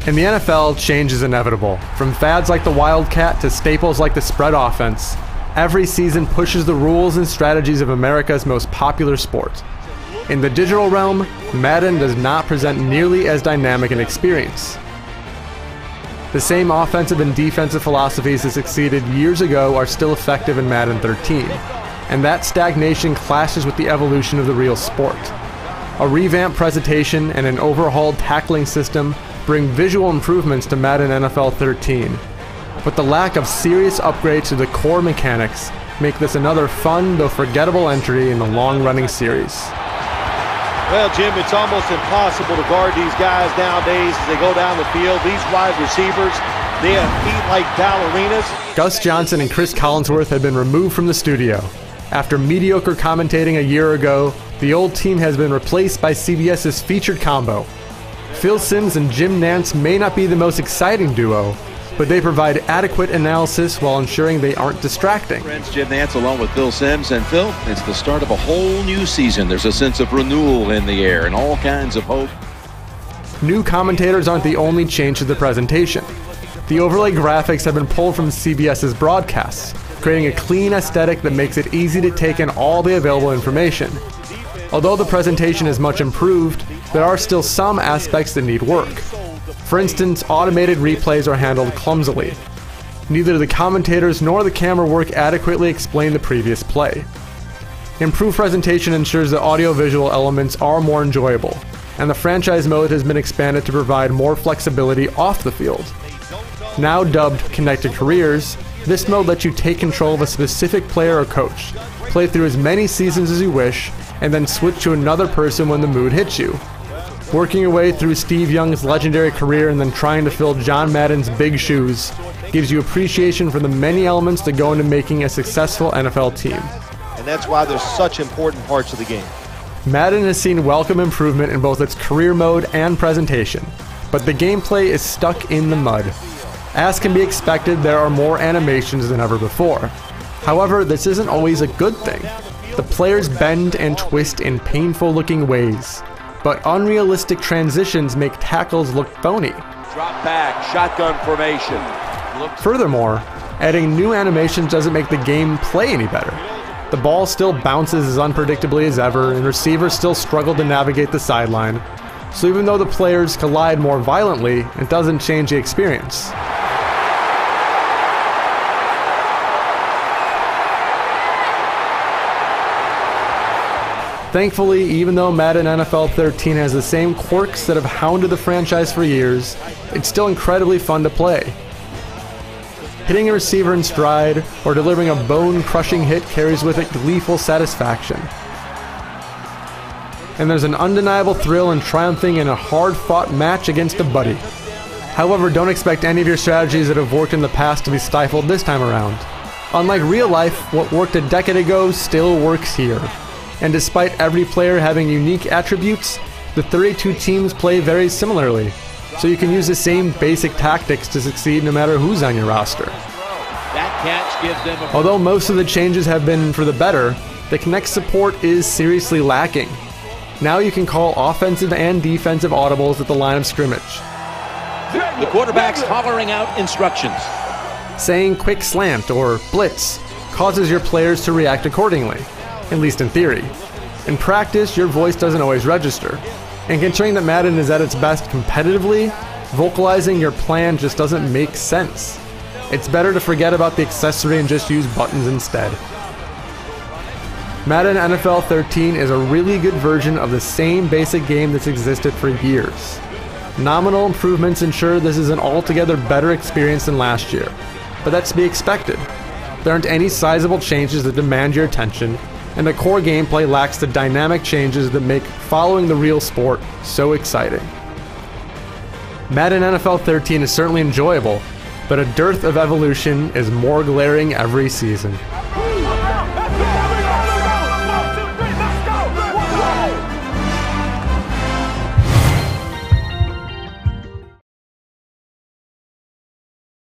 In the NFL, change is inevitable. From fads like the Wildcat to staples like the spread offense, every season pushes the rules and strategies of America's most popular sport. In the digital realm, Madden does not present nearly as dynamic an experience. The same offensive and defensive philosophies that succeeded years ago are still effective in Madden 13, and that stagnation clashes with the evolution of the real sport. A revamped presentation and an overhauled tackling system bring visual improvements to Madden NFL 13, but the lack of serious upgrades to the core mechanics make this another fun though forgettable entry in the long-running series. Well, Jim, it's almost impossible to guard these guys nowadays as they go down the field. These wide receivers, they have feet like ballerinas. Gus Johnson and Chris Collinsworth have been removed from the studio. After mediocre commentating a year ago, the old team has been replaced by CBS's featured combo. Phil Simms and Jim Nantz may not be the most exciting duo, but they provide adequate analysis while ensuring they aren't distracting. Friends, Jim Nantz along with Phil Simms. And Phil, it's the start of a whole new season. There's a sense of renewal in the air and all kinds of hope. New commentators aren't the only change to the presentation. The overlay graphics have been pulled from CBS's broadcasts, creating a clean aesthetic that makes it easy to take in all the available information. Although the presentation is much improved, there are still some aspects that need work. For instance, automated replays are handled clumsily. Neither the commentators nor the camera work adequately explain the previous play. Improved presentation ensures that audio-visual elements are more enjoyable, and the franchise mode has been expanded to provide more flexibility off the field. Now dubbed Connected Careers, this mode lets you take control of a specific player or coach, play through as many seasons as you wish, and then switch to another person when the mood hits you. Working your way through Steve Young's legendary career and then trying to fill John Madden's big shoes gives you appreciation for the many elements that go into making a successful NFL team. And that's why they're such important parts of the game. Madden has seen welcome improvement in both its career mode and presentation, but the gameplay is stuck in the mud. As can be expected, there are more animations than ever before. However, this isn't always a good thing. The players bend and twist in painful-looking ways, but unrealistic transitions make tackles look phony. Drop back, shotgun formation. Furthermore, adding new animations doesn't make the game play any better. The ball still bounces as unpredictably as ever, and receivers still struggle to navigate the sideline. So even though the players collide more violently, it doesn't change the experience. Thankfully, even though Madden NFL 13 has the same quirks that have hounded the franchise for years, it's still incredibly fun to play. Hitting a receiver in stride or delivering a bone-crushing hit carries with it gleeful satisfaction. And there's an undeniable thrill in triumphing in a hard-fought match against a buddy. However, don't expect any of your strategies that have worked in the past to be stifled this time around. Unlike real life, what worked a decade ago still works here. And despite every player having unique attributes, the 32 teams play very similarly, so you can use the same basic tactics to succeed no matter who's on your roster. That catch gives them Although most of the changes have been for the better, the Connect support is seriously lacking. Now you can call offensive and defensive audibles at the line of scrimmage. The quarterback's hollering out instructions. Saying quick slant or blitz causes your players to react accordingly, at least in theory. In practice, your voice doesn't always register. And considering that Madden is at its best competitively, vocalizing your plan just doesn't make sense. It's better to forget about the accessory and just use buttons instead. Madden NFL 13 is a really good version of the same basic game that's existed for years. Nominal improvements ensure this is an altogether better experience than last year, but that's to be expected. There aren't any sizable changes that demand your attention, and the core gameplay lacks the dynamic changes that make following the real sport so exciting. Madden NFL 13 is certainly enjoyable, but a dearth of evolution is more glaring every season.